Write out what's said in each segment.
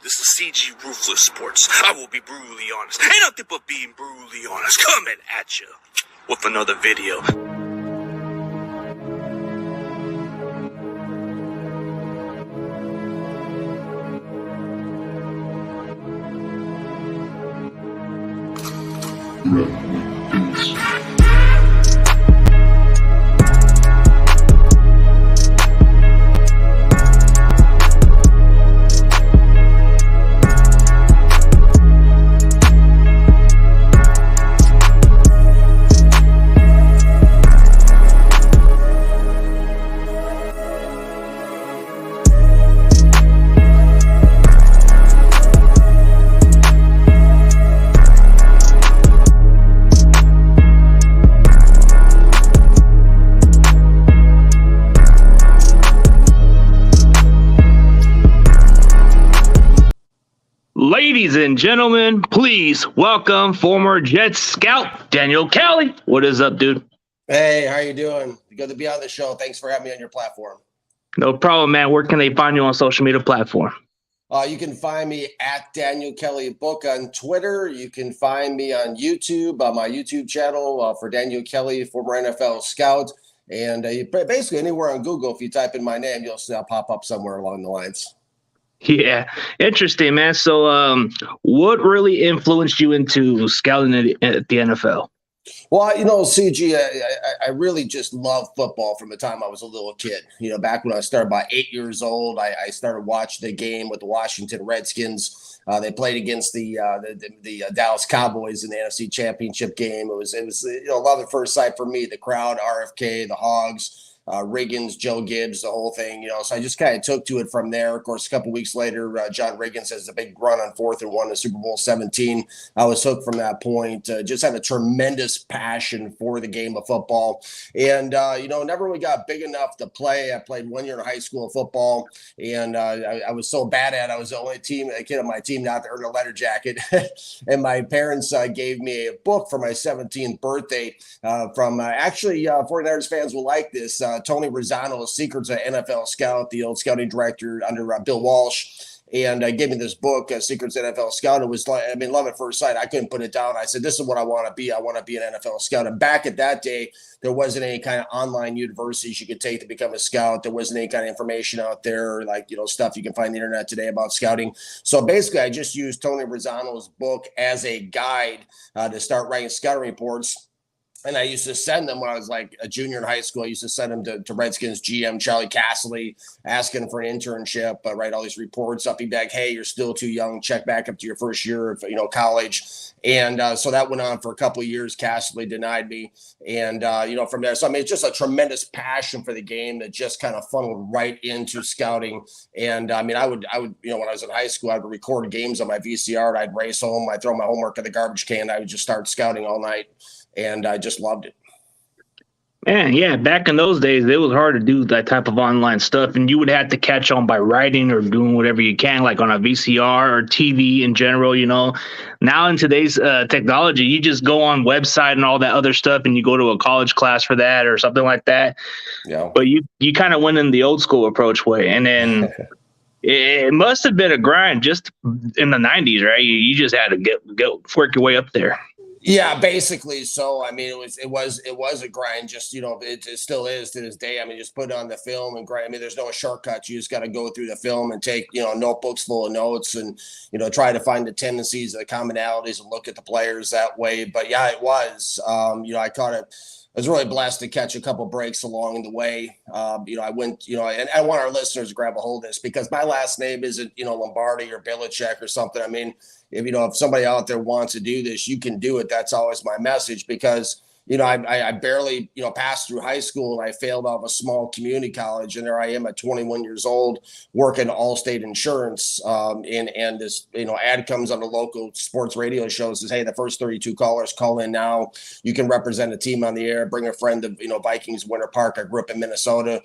This is CG Ruthless Sports. I will be brutally honest. Ain't nothing but being brutally honest. Coming at you with another video. Ladies and gentlemen, please welcome former Jets scout Daniel Kelly. What is up, dude? Hey, how you doing? Good to be on the show. Thanks for having me on your platform. No problem, man. Where can they find you on social media platform? You can find me at Daniel Kelly Book on Twitter. You can find me on YouTube, my YouTube channel for Daniel Kelly, former NFL scout. And basically anywhere on Google, if you type in my name, you'll see I'll pop up somewhere along the lines. Yeah, interesting, man. So what really influenced you into scouting at the NFL? Well, CG, I really just love football from the time I was a little kid. Back when I started about 8 years old, I started watching the game with the Washington Redskins. They played against the Dallas Cowboys in the NFC Championship game. It was love at first sight for me. The crowd, RFK, the Hogs. Riggins, Joe Gibbs, the whole thing, so I just kind of took to it from there. Of course, a couple weeks later, John Riggins has a big run on 4th and 1 in Super Bowl 17. I was hooked from that point. Just had a tremendous passion for the game of football. And, never really got big enough to play. I played 1 year in high school football, and I was so bad at it. I was the only kid on my team not to earn a letter jacket. And my parents gave me a book for my 17th birthday from 49ers fans will like this. Tony Razzano's Secrets of NFL Scout, the old scouting director under Bill Walsh, and gave me this book, Secrets of NFL Scout. It was love at first sight. I couldn't put it down. I said, this is what I want to be. I want to be an NFL scout. And back at that day, there wasn't any kind of online universities you could take to become a scout. There wasn't any kind of information out there, stuff you can find on the internet today about scouting. So basically, I just used Tony Razzano's book as a guide to start writing scouting reports. And I used to send them when I was like a junior in high school. I used to send them to Redskins GM Charlie Casserly, asking for an internship, write all these reports up. He'd be like, hey, you're still too young. Check back up to your first year of college. And so that went on for a couple of years. Casserly denied me. And, from there. So, it's just a tremendous passion for the game that just kind of funneled right into scouting. And, I would, when I was in high school, I would record games on my VCR. I'd race home. I'd throw my homework in the garbage can. I would just start scouting all night. And I just loved it. Man, yeah, back in those days, it was hard to do that type of online stuff, and you would have to catch on by writing or doing whatever you can, like on a VCR or TV in general, Now in today's technology, you just go on website and all that other stuff, and you go to a college class for that or something like that. Yeah. But you kind of went in the old school approach way, and then it must have been a grind just in the 90s, right? You just had to work your way up there. Yeah, basically. So, it was a grind. Just, it still is to this day. Just put it on the film and grind. There's no shortcuts. You just got to go through the film and take, notebooks full of notes and, try to find the tendencies, the commonalities, and look at the players that way. But yeah, it was, I caught it. I was really blessed to catch a couple breaks along the way. I went, and I want our listeners to grab a hold of this because my last name isn't, Lombardi or Belichick or something. If somebody out there wants to do this, you can do it. That's always my message because, I barely, passed through high school and I failed out of a small community college. And there I am at 21 years old working Allstate Insurance. And this, ad comes on the local sports radio show says, hey, the first 32 callers call in now. You can represent a team on the air, bring a friend to, Vikings Winter Park. I grew up in Minnesota,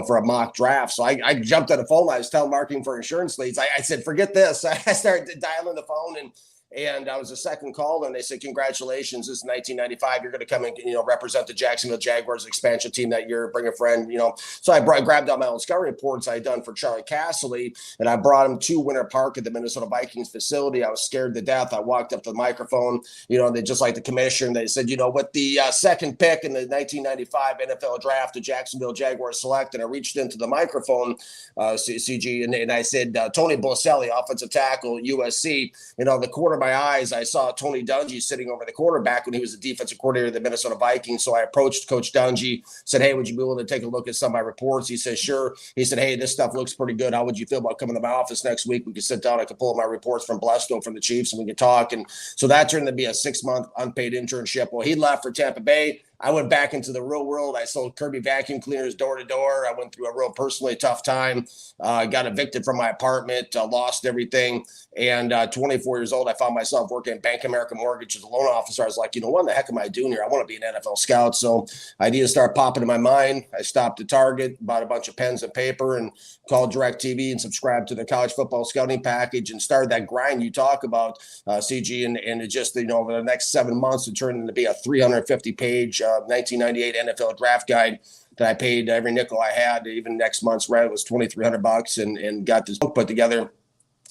for a mock draft. So I jumped on the phone. I was telemarketing for insurance leads. I said, forget this. I started dialing the phone And I was the second call, and they said, congratulations, this is 1995. You're going to come and, represent the Jacksonville Jaguars expansion team that year, bring a friend, So I grabbed out my own scouting reports I had done for Charlie Casserly, and I brought him to Winter Park at the Minnesota Vikings facility. I was scared to death. I walked up to the microphone, they just like the commissioner, and they said, with the second pick in the 1995 NFL draft, the Jacksonville Jaguars select, and I reached into the microphone, CG, and I said, Tony Boselli, offensive tackle, USC. The corner of my eyes, I saw Tony Dungy sitting over the quarterback when he was the defensive coordinator of the Minnesota Vikings. So I approached Coach Dungy, said, hey, would you be willing to take a look at some of my reports? He said, sure. He said, hey, this stuff looks pretty good. How would you feel about coming to my office next week? We could sit down. I could pull up my reports from Blesto, from the Chiefs, and we could talk. And so that turned to be a 6-month unpaid internship. Well, he left for Tampa Bay. I went back into the real world. I sold Kirby vacuum cleaners door to door. I went through a real personally tough time. Got evicted from my apartment, lost everything. And 24 years old, I found myself working at Bank of America Mortgage as a loan officer. I was like, what the heck am I doing here? I want to be an NFL scout. So ideas started popping in my mind. I stopped at Target, bought a bunch of pens and paper, and called DirecTV and subscribed to the college football scouting package and started that grind you talk about, CG. And it just, over the next 7 months, it turned into be a 350-page 1998 NFL draft guide that I paid every nickel I had. Even next month's rent was $2,300, and got this book put together.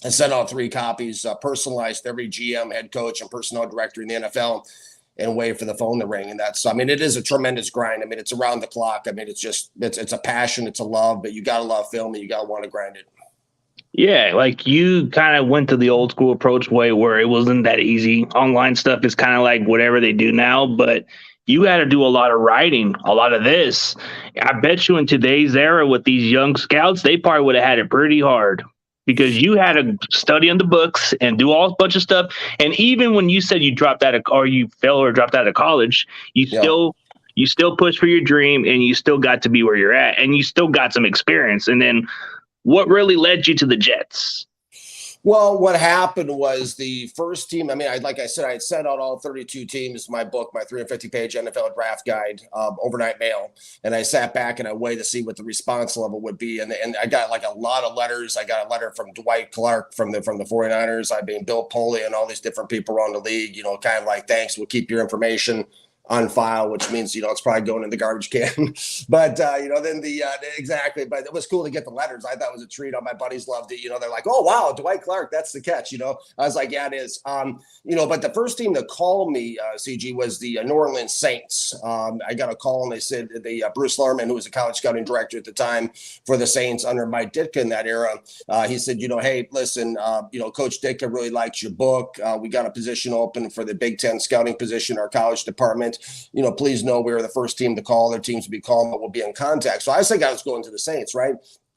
I sent out 3 copies, personalized to every GM, head coach, and personnel director in the NFL, and wait for the phone to ring. And it is a tremendous grind. It's around the clock. It's a passion, it's a love, but you got to love film and you got to want to grind it. Yeah, like you kind of went to the old school approach way where it wasn't that easy. Online stuff is kind of like whatever they do now, but you had to do a lot of writing, a lot of this. I bet you in today's era with these young scouts, they probably would have had it pretty hard because you had to study on the books and do all a bunch of stuff. And even when you said you dropped out of, or you fell or dropped out of college, you still pushed for your dream, and you still got to be where you're at, and you still got some experience. And then what really led you to the Jets? Well, what happened was the first team, like I said, I had sent out all 32 teams, my book, my 350-page NFL draft guide, overnight mail. And I sat back and I waited to see what the response level would be. And I got like a lot of letters. I got a letter from Dwight Clark from the 49ers. Bill Poley and all these different people around the league, kind of like, thanks, we'll keep your information on file, which means, it's probably going in the garbage can. But, then exactly. But it was cool to get the letters. I thought it was a treat. All my buddies loved it. They're like, oh, wow, Dwight Clark, that's the catch. I was like, yeah, it is. But the first team to call me, CG, was the New Orleans Saints. I got a call and they said Bruce Lerman, who was a college scouting director at the time for the Saints under Mike Ditka in that era, he said, hey, listen, Coach Ditka really likes your book. We got a position open for the Big Ten scouting position, our college department. Please know we were the first team to call. Their teams to be called, but we'll be in contact. So I think I was going to the Saints, right?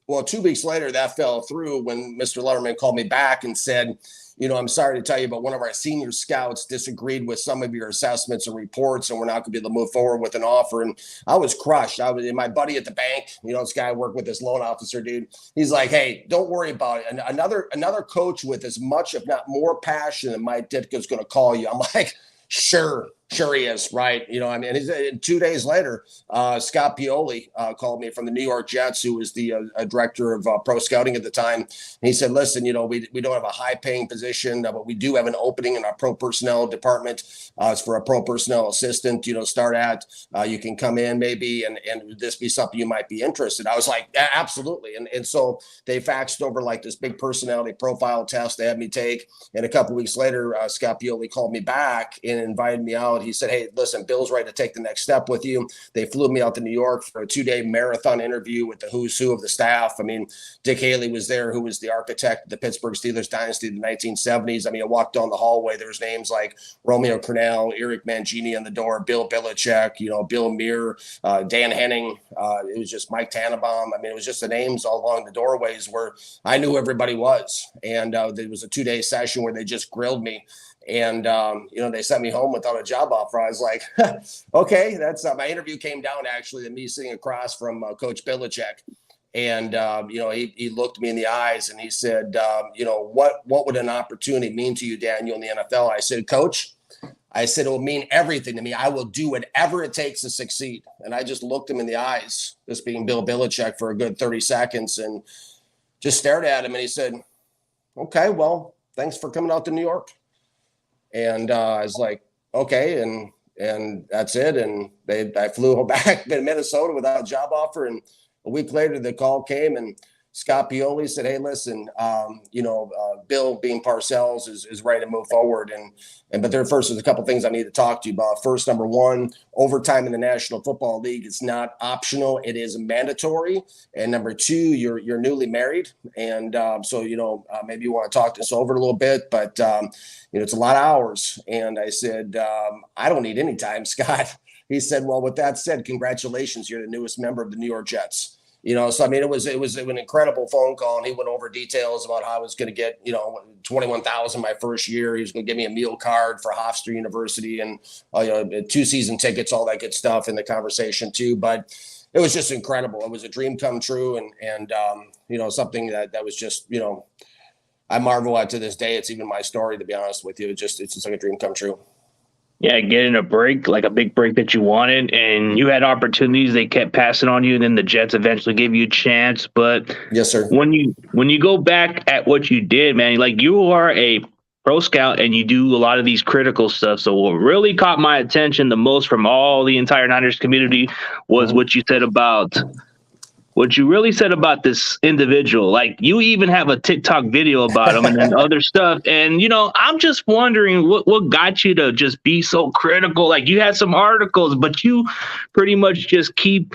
Well, 2 weeks later, that fell through when Mr. Letterman called me back and said, I'm sorry to tell you, but one of our senior scouts disagreed with some of your assessments and reports, and we're not going to be able to move forward with an offer. And I was crushed. My buddy at the bank, this guy I work with, this loan officer dude, he's like, hey, don't worry about it. And another coach with as much, if not more passion than Mike Ditka is going to call you. I'm like, sure he is, right? 2 days later, Scott Pioli called me from the New York Jets, who was the director of pro scouting at the time. And he said, listen, we don't have a high paying position, but we do have an opening in our pro personnel department. It's for a pro personnel assistant, start at, you can come in maybe, and would this be something you might be interested? I was like, absolutely. And so they faxed over like this big personality profile test they had me take. And a couple of weeks later, Scott Pioli called me back and invited me out. He said, hey, listen, Bill's ready to take the next step with you. They flew me out to New York for a 2-day marathon interview with the who's who of the staff. Dick Haley was there, who was the architect of the Pittsburgh Steelers dynasty in the 1970s. I walked down the hallway. There was names like Romeo Crennel, Eric Mangini on the door, Bill Belichick, Bill Muir, Dan Henning. It was just Mike Tannenbaum. It was just the names all along the doorways where I knew everybody was. And there was a 2-day session where they just grilled me. And, they sent me home without a job offer. I was like, okay, that's my interview came down actually to me sitting across from Coach Belichick. And, he looked me in the eyes and he said, what would an opportunity mean to you, Daniel, in the NFL? I said, Coach, it will mean everything to me. I will do whatever it takes to succeed. And I just looked him in the eyes, this being Bill Belichick, for a good 30 seconds and just stared at him. And he said, okay, well, thanks for coming out to New York. And I was like, okay, and that's it. And I flew back to Minnesota without a job offer, and a week later the call came, and Scott Pioli said, "Hey, listen, Bill being Parcells is ready to move forward, and but there first there's a couple things I need to talk to you about. First, number one, overtime in the National Football League is not optional; it is mandatory. And number two, you're newly married, and so maybe you want to talk this over a little bit, but it's a lot of hours." And I said, "I don't need any time, Scott." He said, "Well, with that said, congratulations, you're the newest member of the New York Jets." So I mean, it was an incredible phone call, and he went over details about how I was going to get 21,000 my first year. He was going to give me a meal card for Hofstra University and 2 season tickets, all that good stuff in the conversation too. But it was just incredible. It was a dream come true, and something that was just I marvel at to this day. It's even my story, to be honest with you. It's just like a dream come true. Yeah, getting a break, like a big break that you wanted, and you had opportunities. They kept passing on you, and then the Jets eventually gave you a chance. But yes, sir. When you go back at what you did, man, like you are a pro scout and you do a lot of these critical stuff. So what really caught my attention the most from all the entire Niners community was what you said about what you really said about this individual. Like you even have a TikTok video about him and then other stuff. And, I'm just wondering what got you to just be so critical. Like you had some articles, but you pretty much just keep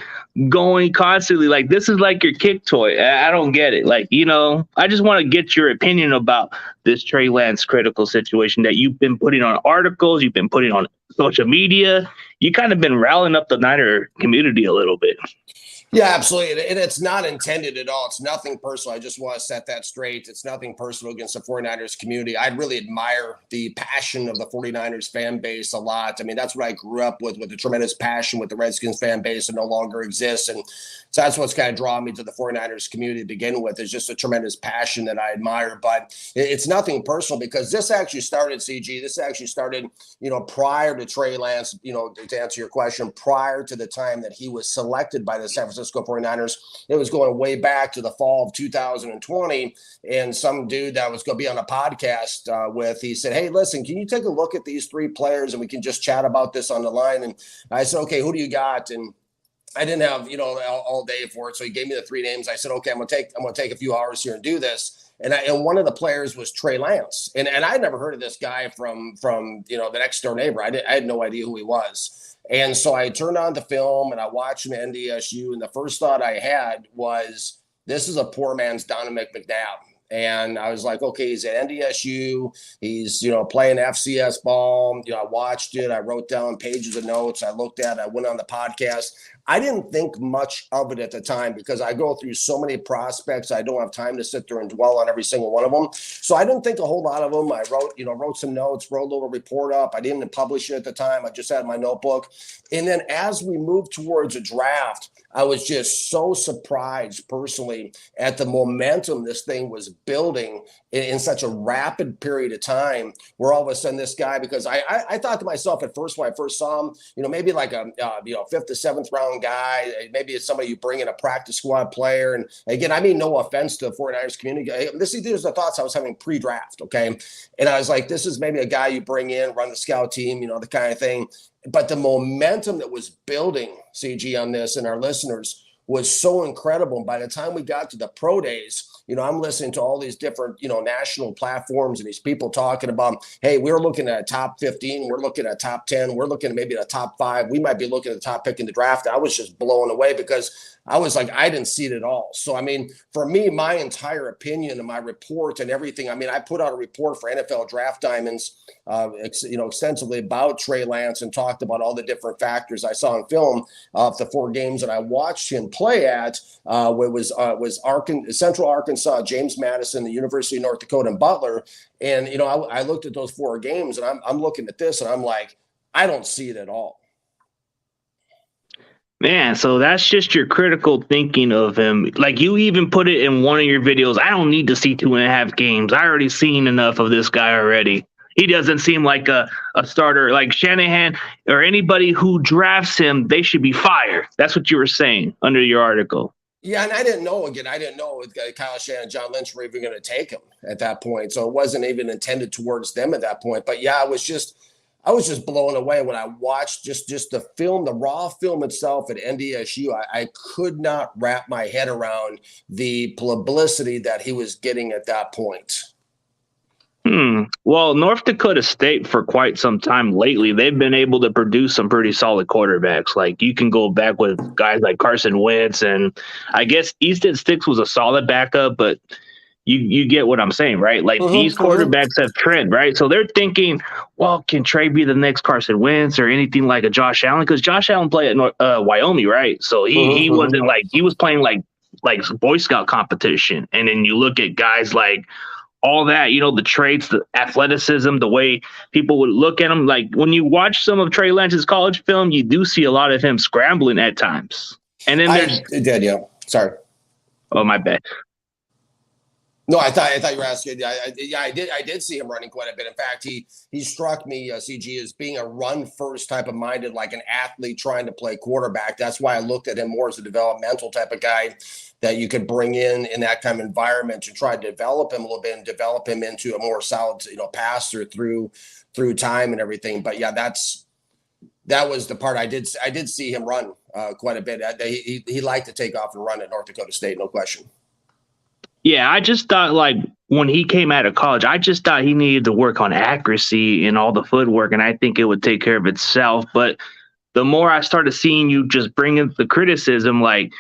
going constantly. Like this is like your kick toy. I don't get it. Like, I just want to get your opinion about this Trey Lance critical situation that you've been putting on articles, you've been putting on social media. You kind of been rallying up the Niner community a little bit. Yeah, absolutely. And it's not intended at all. It's nothing personal. I just want to set that straight. It's nothing personal against the 49ers community. I really admire the passion of the 49ers fan base a lot. I mean, that's what I grew up with a tremendous passion with the Redskins fan base that no longer exists. And so that's what's kind of drawn me to the 49ers community to begin with, is just a tremendous passion that I admire. But it's nothing personal, because this actually started, CG. This actually started, prior to Trey Lance, to answer your question, prior to the time that he was selected by the San Francisco 49ers. It was going way back to the fall of 2020. And some dude that was going to be on a podcast he said, "Hey, listen, can you take a look at these 3 players and we can just chat about this on the line?" And I said, "Okay, who do you got?" And I didn't have, all day for it. So he gave me the 3 names. I said, "Okay, I'm going to take a few hours here and do this." And one of the players was Trey Lance. And I'd never heard of this guy from the next door neighbor. I had no idea who he was. And so I turned on the film and I watched him at NDSU. And the first thought I had was, this is a poor man's Donovan McNabb. And I was like, okay, he's at NDSU. He's, playing FCS ball. I watched it. I wrote down pages of notes. I looked at it. I went on the podcast. I didn't think much of it at the time because I go through so many prospects. I don't have time to sit there and dwell on every single one of them. So I didn't think a whole lot of them. I wrote some notes, wrote a little report up. I didn't publish it at the time. I just had my notebook. And then as we moved towards a draft, I was just so surprised personally at the momentum this thing was building in such a rapid period of time, where all of a sudden this guy, because I thought to myself at first when I first saw him, maybe like a 5th to 7th round guy, maybe it's somebody you bring in, a practice squad player. And again, I mean, no offense to the 49ers community. These are the thoughts I was having pre-draft, okay? And I was like, this is maybe a guy you bring in, run the scout team, the kind of thing. But the momentum that was building, CG, on this and our listeners was so incredible. And by the time we got to the pro days, I'm listening to all these different, national platforms and these people talking about, hey, we're looking at a top 15. We're looking at top 10. We're looking at maybe a top 5. We might be looking at the top pick in the draft. I was just blown away because I was like, I didn't see it at all. So, I mean, for me, my entire opinion and my report and everything, I mean, I put out a report for NFL Draft Diamonds, extensively about Trey Lance and talked about all the different factors I saw in film of the 4 games that I watched him play at, where it was Central Arkansas, James Madison, the University of North Dakota, and Butler. And, I looked at those 4 games and I'm looking at this and I'm like, I don't see it at all. Man, so that's just your critical thinking of him. Like you even put it in one of your videos. I don't need to see 2.5 games. I already seen enough of this guy already. He doesn't seem like a starter. Like Shanahan or anybody who drafts him, they should be fired. That's what you were saying under your article. Yeah, and I didn't know. Again, I didn't know if Kyle Shanahan and John Lynch were even going to take him at that point. So it wasn't even intended towards them at that point. But yeah, I was just blown away when I watched just the film, the raw film itself at NDSU. I could not wrap my head around the publicity that he was getting at that point. Well, North Dakota State for quite some time lately, they've been able to produce some pretty solid quarterbacks. Like you can go back with guys like Carson Wentz, and I guess Easton Sticks was a solid backup, but you get what I'm saying, right? Like these quarterbacks have trend, right? So they're thinking, well, can Trey be the next Carson Wentz or anything like a Josh Allen? Because Josh Allen played at Wyoming, right? So he wasn't like he was playing like Boy Scout competition, and then you look at guys like all that, the traits, the athleticism, the way people would look at him. Like when you watch some of Trey Lance's college film, you do see a lot of him scrambling at times. And then there's I did, yeah. Sorry. Oh, my bad. No, I thought you were asking. I did see him running quite a bit. In fact, he struck me, CG, as being a run first type of minded, like an athlete trying to play quarterback. That's why I looked at him more as a developmental type of guy that you could bring in that kind of environment to try to develop him a little bit and develop him into a more solid, passer through time and everything. But yeah, that was the part I did see him run quite a bit. He liked to take off and run at North Dakota State, no question. Yeah, I just thought like when he came out of college, I just thought he needed to work on accuracy and all the footwork, and I think it would take care of itself. But the more I started seeing you just bring in the criticism, like,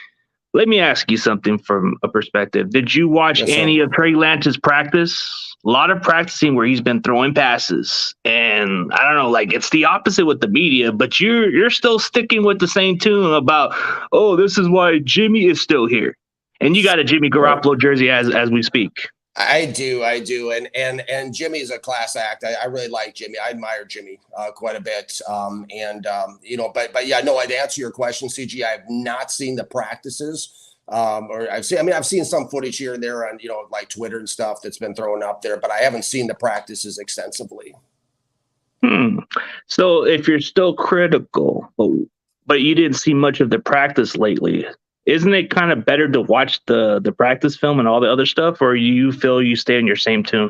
let me ask you something from a perspective. Did you watch any of Trey Lance's practice? A lot of practicing where he's been throwing passes. And I don't know, like it's the opposite with the media, but you're still sticking with the same tune about, oh, this is why Jimmy is still here. And you got a Jimmy Garoppolo jersey as we speak. I do, and Jimmy's a class act. I really like Jimmy. I admire Jimmy quite a bit. But yeah, no. I'd answer your question, CG. I have not seen the practices, or I've seen some footage here and there on like Twitter and stuff that's been thrown up there, but I haven't seen the practices extensively. So if you're still critical, but you didn't see much of the practice lately, isn't it kind of better to watch the practice film and all the other stuff, or you feel you stay in your same tune?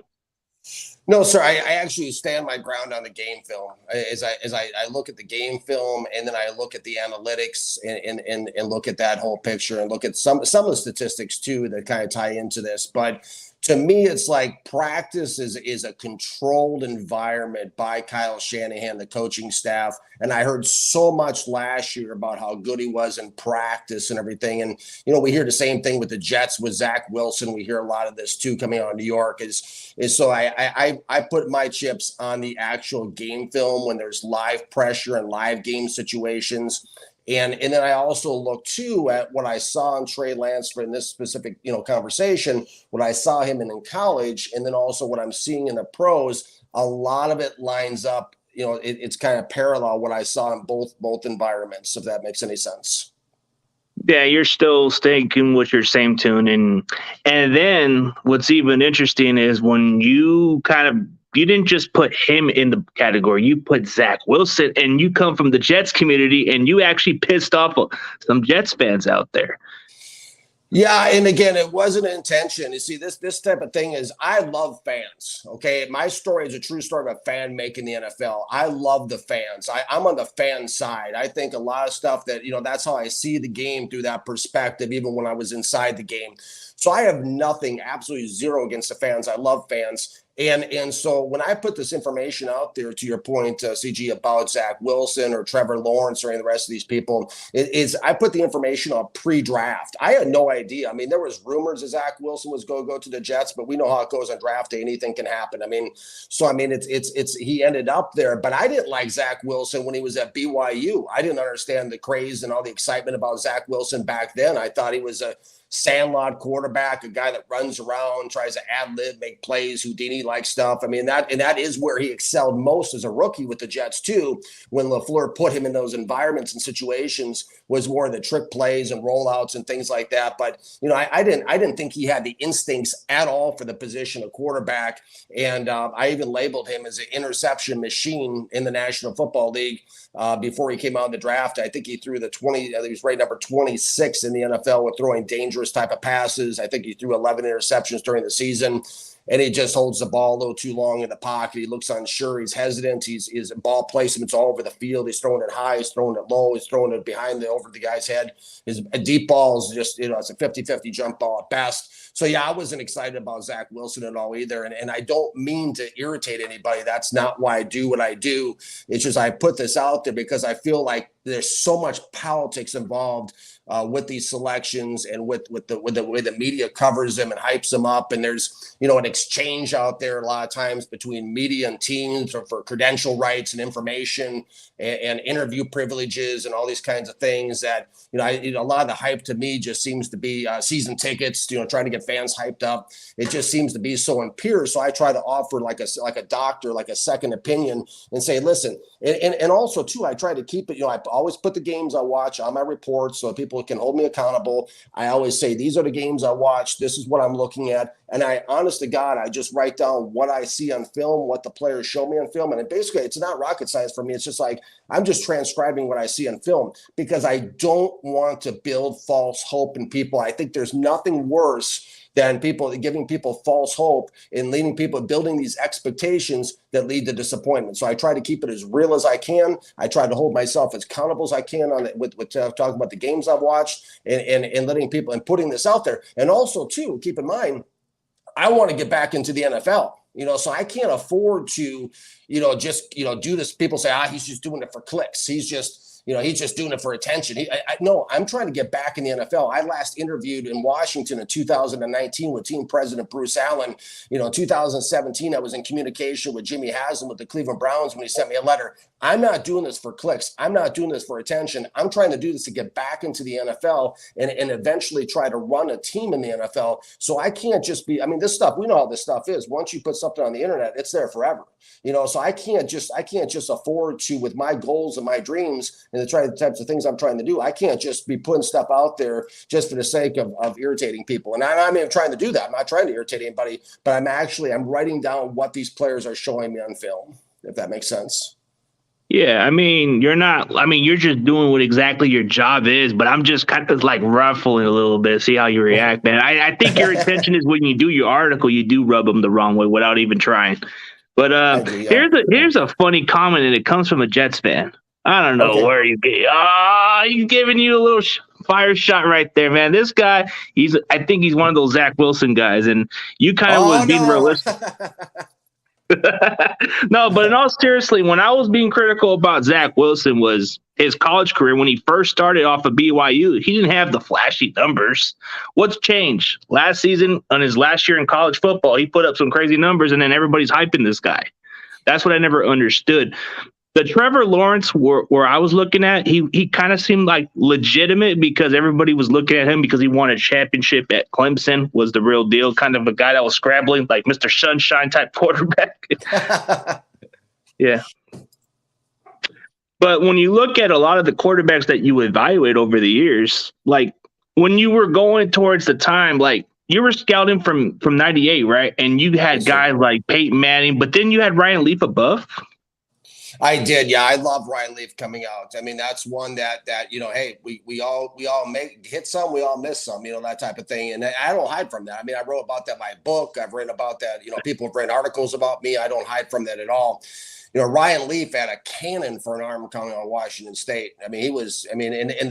No, sir. I actually stand my ground on the game film. As I look at the game film, and then I look at the analytics and look at that whole picture, and look at some of the statistics too that kind of tie into this. But to me, it's like practice is a controlled environment by Kyle Shanahan, the coaching staff. And I heard so much last year about how good he was in practice and everything. And, we hear the same thing with the Jets with Zach Wilson. We hear a lot of this too coming out of New York is so I put my chips on the actual game film when there's live pressure and live game situations. And then I also look too at what I saw in Trey Lance for in this specific, conversation, what I saw him in college, and then also what I'm seeing in the pros. A lot of it lines up, it's kind of parallel what I saw in both environments, if that makes any sense. Yeah, you're still sticking with your same tune, and then what's even interesting is when you didn't just put him in the category, you put Zach Wilson, and you come from the Jets community, and you actually pissed off some Jets fans out there. Yeah, and again, it wasn't an intention. You see, this type of thing is, I love fans. Okay, my story is a true story of a fan making the NFL. I love the fans. I'm on the fan side. I think a lot of stuff that that's how I see the game through that perspective, even when I was inside the game. So I have nothing, absolutely zero against the fans. I love fans. And so when I put this information out there, to your point, CG, about Zach Wilson or Trevor Lawrence or any of the rest of these people, I put the information on pre-draft. I had no idea. I mean, there was rumors that Zach Wilson was going to go to the Jets, but we know how it goes on draft day. Anything can happen. It's he ended up there, but I didn't like Zach Wilson when he was at BYU. I didn't understand the craze and all the excitement about Zach Wilson back then. I thought he was a sandlot quarterback, a guy that runs around, tries to ad-lib, make plays, Houdini-like stuff. I mean, that is where he excelled most as a rookie with the Jets too, when LaFleur put him in those environments and situations, was more of the trick plays and rollouts and things like that. But, I didn't think he had the instincts at all for the position of quarterback. And I even labeled him as an interception machine in the National Football League before he came out in the draft. I think he threw he was rated number 26 in the NFL with throwing dangerous type of passes. I think he threw 11 interceptions during the season. And he just holds the ball a little too long in the pocket. He looks unsure. He's hesitant. His ball placement's all over the field. He's throwing it high. He's throwing it low. He's throwing it over the guy's head. His deep ball is just, it's a 50-50 jump ball at best. So, yeah, I wasn't excited about Zach Wilson at all either. And I don't mean to irritate anybody. That's not why I do what I do. It's just I put this out there because I feel like there's so much politics involved with these selections and with the way the media covers them and hypes them up. And there's, an exchange out there a lot of times between media and teams for credential rights and information and interview privileges and all these kinds of things that, a lot of the hype to me just seems to be season tickets, trying to get fans hyped up. It just seems to be so impure. So I try to offer like a doctor, like a second opinion and say, listen, and also too, I try to keep it, I always put the games I watch on my reports so people can hold me accountable. I always say, these are the games I watch. This is what I'm looking at. And I, honest to God, I just write down what I see on film, what the players show me on film. And it's not rocket science for me. It's just like, I'm just transcribing what I see on film because I don't want to build false hope in people. I think there's nothing worse than giving people false hope and leading people, building these expectations that lead to disappointment. So I try to keep it as real as I can. I try to hold myself as accountable as I can on it with talking about the games I've watched and letting people and putting this out there. And also too, keep in mind, I want to get back into the NFL. So I can't afford to, just, do this. People say, he's just doing it for clicks. He's just doing it for attention. No, I'm trying to get back in the NFL. I last interviewed in Washington in 2019 with team president Bruce Allen. In 2017, I was in communication with Jimmy Haslam with the Cleveland Browns when he sent me a letter. I'm not doing this for clicks. I'm not doing this for attention. I'm trying to do this to get back into the NFL and eventually try to run a team in the NFL. So I can't just be, this stuff, we know how this stuff is. Once you put something on the internet, it's there forever. So I can't just afford to, with my goals and my dreams and the types of things I'm trying to do, I can't just be putting stuff out there just for the sake of irritating people. And I'm even trying to do that. I'm not trying to irritate anybody, but I'm writing down what these players are showing me on film, if that makes sense. Yeah, you're just doing what exactly your job is, but I'm just kind of like ruffling a little bit, see how you react, man. I think your intention is when you do your article, you do rub them the wrong way without even trying. But here's a funny comment, and it comes from a Jets fan. I don't know where you get. He's giving you a little fire shot right there, man. This guy, I think he's one of those Zach Wilson guys, and you kind of was being realistic. No, but in all seriously, when I was being critical about Zach Wilson was his college career. When he first started off of BYU, he didn't have the flashy numbers. What's changed? Last season, on his last year in college football, he put up some crazy numbers, and then everybody's hyping this guy. That's what I never understood. The Trevor Lawrence where I was looking at, he kind of seemed like legitimate because everybody was looking at him because he won a championship at Clemson, was the real deal, kind of a guy that was scrambling, like Mr. Sunshine type quarterback. Yeah. But when you look at a lot of the quarterbacks that you evaluate over the years, like when you were going towards the time, like you were scouting from 98, right? And you had guys like Peyton Manning, but then you had Ryan Leaf above. I did. Yeah. I love Ryan Leaf coming out. That's one that, hey, we all hit some, we all miss some, that type of thing. And I don't hide from that. I wrote about that in my book. I've written about that. People have written articles about me. I don't hide from that at all. Ryan Leaf had a cannon for an arm coming on Washington State. He was, and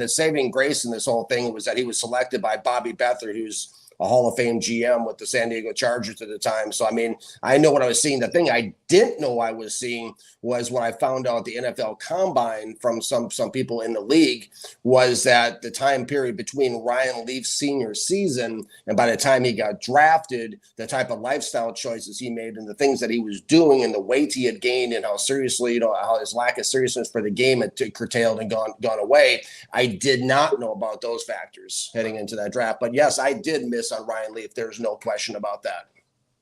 the saving grace in this whole thing was that he was selected by Bobby Beathard, who's a Hall of Fame GM with the San Diego Chargers at the time. So, I mean, I know what I was seeing. The thing I didn't know I was seeing was what I found out at the NFL Combine from some people in the league was that the time period between Ryan Leaf's senior season and by the time he got drafted, the type of lifestyle choices he made and the things that he was doing and the weight he had gained and how seriously, how his lack of seriousness for the game had curtailed and gone away. I did not know about those factors heading into that draft. But yes, I did miss on Ryan Leaf. There's no question about that.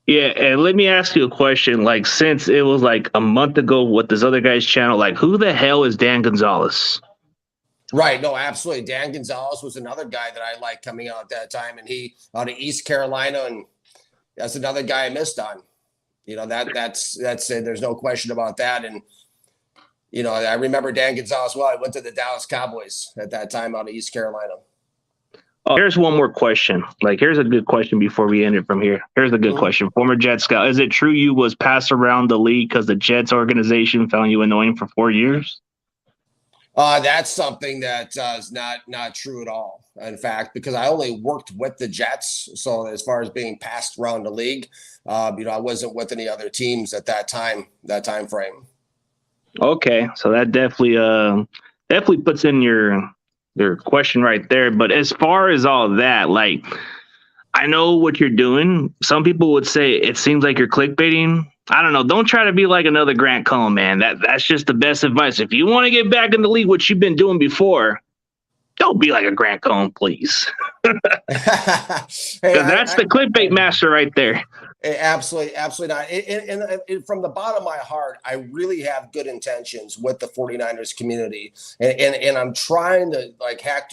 Yeah, and let me ask you a question. Like, since it was like a month ago with this other guy's channel, like, who the hell is Dan Gonzalez? Right. No, absolutely. Dan Gonzalez was another guy that I liked coming out at that time, and he out of East Carolina, and that's another guy I missed on. That's there's no question about that. And I remember Dan Gonzalez well. I went to the Dallas Cowboys at that time out of East Carolina. Oh, here's one more question. Like, here's a good question before we end it from here. Here's a good question. Former Jet scout. Is it true you was passed around the league because the Jets organization found you annoying for 4 years? That's something that is not true at all. In fact, because I only worked with the Jets. So as far as being passed around the league, I wasn't with any other teams at that time frame. Okay. So that definitely puts in your question right there. But as far as all that, like, I know what you're doing. Some people would say it seems like you're clickbaiting. I don't know. Don't try to be like another Grant Cohn, man. That's just the best advice. If you want to get back in the league, what you've been doing before, don't be like a Grant Cohn, please. Because that's the clickbait master right there. Absolutely not. And from the bottom of my heart, I really have good intentions with the 49ers community. And I'm trying to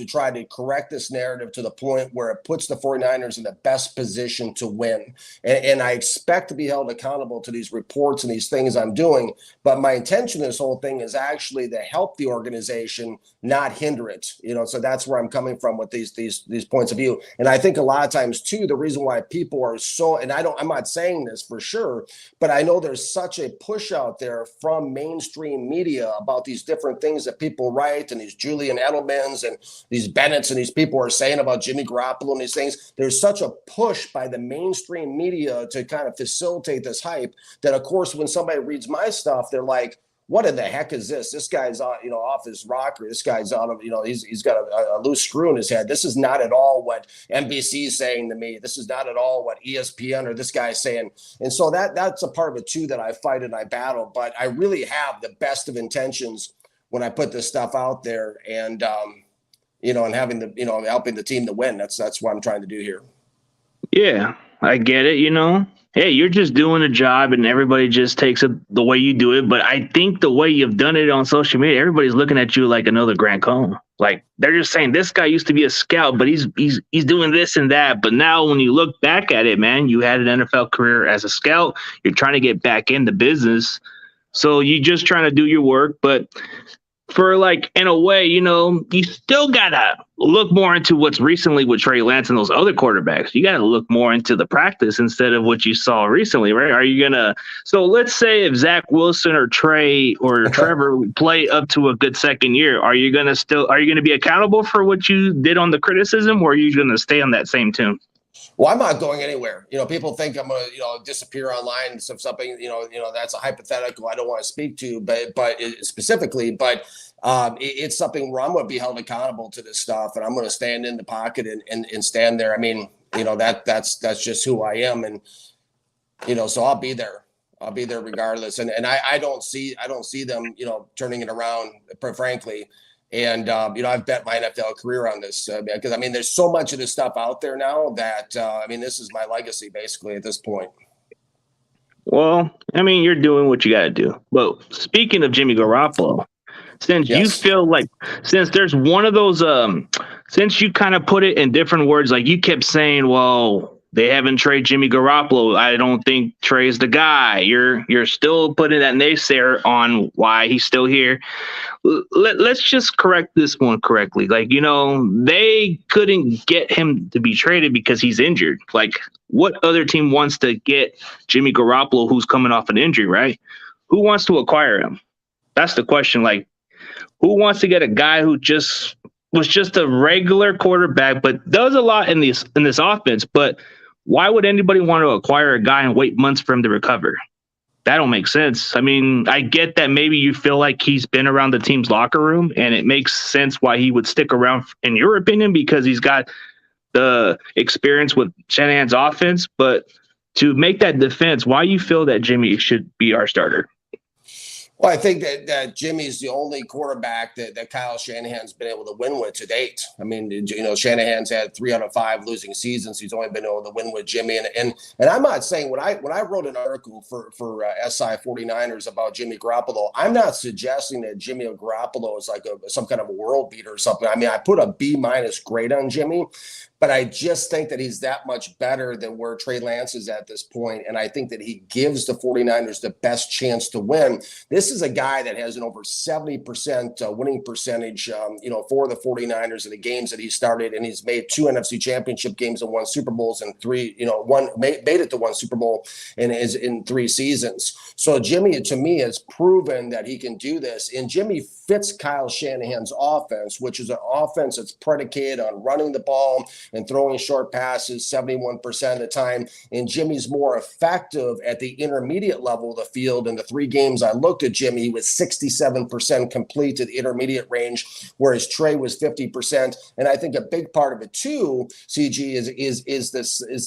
try to correct this narrative to the point where it puts the 49ers in the best position to win. And I expect to be held accountable to these reports and these things I'm doing. But my intention in this whole thing is actually to help the organization, not hinder it. So that's where I'm coming from with these points of view. And I think a lot of times too, the reason why people are so, and I'm not saying this for sure, but I know there's such a push out there from mainstream media about these different things that people write and these Julian Edelmans and these Bennetts and these people are saying about Jimmy Garoppolo and these things. There's such a push by the mainstream media to kind of facilitate this hype that, of course, when somebody reads my stuff, they're like, what in the heck is this? This guy's off his rocker. This guy's out of, he's got a loose screw in his head. This is not at all what NBC is saying to me. This is not at all what ESPN or this guy's saying. And so that's a part of it too that I fight and I battle. But I really have the best of intentions when I put this stuff out there and and having helping the team to win. That's what I'm trying to do here. Yeah, I get it. Hey, you're just doing a job and everybody just takes it the way you do it. But I think the way you've done it on social media, everybody's looking at you like another Grant Cohn. Like, they're just saying this guy used to be a scout, but he's doing this and that. But now when you look back at it, man, you had an NFL career as a scout. You're trying to get back into business. So you're just trying to do your work. But for in a way, you still got to look more into what's recently with Trey Lance and those other quarterbacks. You got to look more into the practice instead of what you saw recently, right? Are you going to – so let's say if Zach Wilson or Trey or Trevor play up to a good second year, are you going to be accountable for what you did on the criticism, or are you going to stay on that same tune? Well, I'm not going anywhere. People think I'm going to, disappear online and something, that's a hypothetical I don't want to speak to, but specifically, but it's something where I'm going to be held accountable to this stuff, and I'm going to stand in the pocket and stand there. I mean, that's just who I am. And, so I'll be there. I'll be there regardless. And I don't see them, turning it around, frankly. And, I've bet my NFL career on this because, there's so much of this stuff out there now that, this is my legacy basically at this point. Well, you're doing what you got to do. But speaking of Jimmy Garoppolo, since you feel like, since there's one of those, since you kind of put it in different words, like you kept saying, well, they haven't traded Jimmy Garoppolo. I don't think Trey's the guy. You're still putting that naysayer on why he's still here. Let's just correct this one correctly. They couldn't get him to be traded because he's injured. Like, what other team wants to get Jimmy Garoppolo who's coming off an injury, right? Who wants to acquire him? That's the question. Like, who wants to get a guy who just was just a regular quarterback, but does a lot in this offense. But why would anybody want to acquire a guy and wait months for him to recover? That don't make sense. I mean, I get that maybe you feel like he's been around the team's locker room, and it makes sense why he would stick around, in your opinion, because he's got the experience with Shanahan's offense. But to make that defense, why you feel that Jimmy should be our starter? Well, I think that Jimmy's the only quarterback that Kyle Shanahan's been able to win with to date. I mean, Shanahan's had 3 out of 5 losing seasons. He's only been able to win with Jimmy. And I'm not saying when I wrote an article for SI 49ers about Jimmy Garoppolo, I'm not suggesting that Jimmy Garoppolo is like some kind of a world beater or something. I mean, I put a B- grade on Jimmy, but I just think that he's that much better than where Trey Lance is at this point. And I think that he gives the 49ers the best chance to win. This is a guy that has an over 70% winning percentage, for the 49ers in the games that he started. And he's made 2 NFC championship games and 1 Super Bowls and 3, made it to 1 Super Bowl and is in 3 seasons. So Jimmy, to me, has proven that he can do this. And Jimmy fits Kyle Shanahan's offense, which is an offense that's predicated on running the ball and throwing short passes 71% of the time. And Jimmy's more effective at the intermediate level of the field. In the 3 games I looked at Jimmy, he was 67% complete at the intermediate range, whereas Trey was 50%. And I think a big part of it too, CG, is the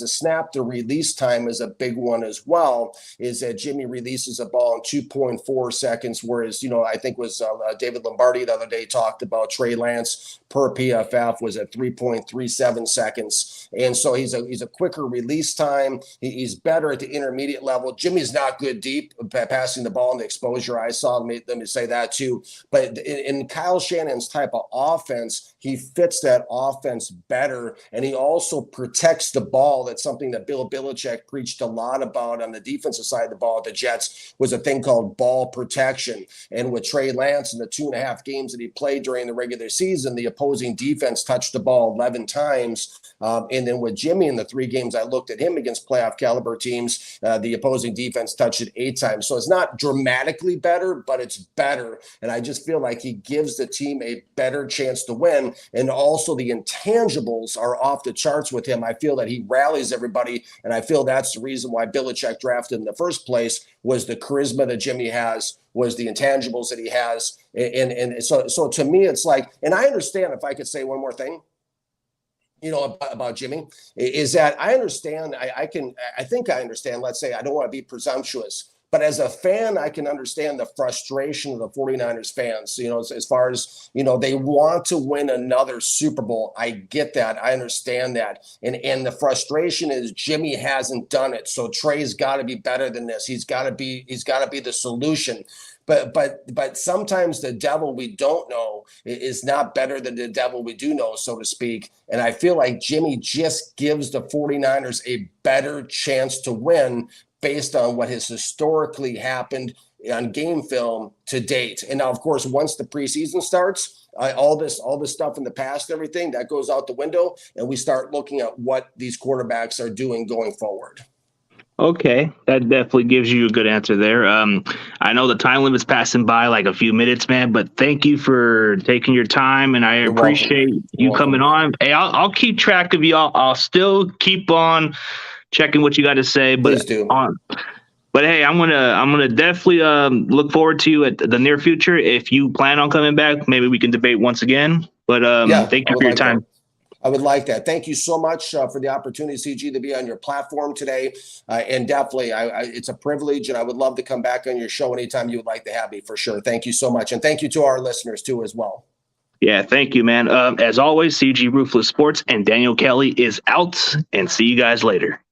snap to release time is a big one as well. Is that Jimmy releases a ball in 2.4 seconds, whereas I think was David Lombardi the other day talked about Trey Lance per PFF was at 3.37 seconds. And so he's a quicker release time. He's better at the intermediate level. Jimmy's not good deep passing the ball in the exposure I saw. Let me say that too. But in Kyle Shanahan's type of offense, he fits that offense better. And he also protects the ball. That's something that Bill Belichick preached a lot about on the defensive side of the ball at the Jets, was a thing called ball protection. And with Trey Lance in the 2.5 games that he played during the regular season, the opposing defense touched the ball 11 times. And then with Jimmy in the 3 games I looked at him against playoff caliber teams, the opposing defense touched it 8 times. So it's not dramatically better, but it's better. And I just feel like he gives the team a better chance to win. And also the intangibles are off the charts with him. I feel that he rallies everybody. And I feel that's the reason why Belichick drafted him in the first place, was the charisma that Jimmy has, was the intangibles that he has. And so to me, it's like, and I understand, if I could say one more thing, about Jimmy, is that I understand, I think I understand, let's say, I don't want to be presumptuous, but as a fan, I can understand the frustration of the 49ers fans, as far as, they want to win another Super Bowl. I get that. I understand that. And the frustration is Jimmy hasn't done it. So Trey's got to be better than this. He's got to be the solution. But sometimes the devil we don't know is not better than the devil we do know, so to speak. And I feel like Jimmy just gives the 49ers a better chance to win based on what has historically happened on game film to date. And now, of course, once the preseason starts, all this stuff in the past, everything that goes out the window, and we start looking at what these quarterbacks are doing going forward. Okay, that definitely gives you a good answer there. I know the time limit's passing by like a few minutes, man, but thank you for taking your time, and I appreciate you coming on. Hey, I'll keep track of you. I'll still keep on checking what you got to say, but please do. But hey, I'm gonna definitely look forward to you at the near future. If you plan on coming back, maybe we can debate once again. But thank you for your time. I would like that. Thank you so much for the opportunity, CG, to be on your platform today. And definitely, it's a privilege, and I would love to come back on your show anytime you would like to have me, for sure. Thank you so much. And thank you to our listeners, too, as well. Yeah, thank you, man. As always, CG Ruthless Sports and Daniel Kelly is out, and see you guys later.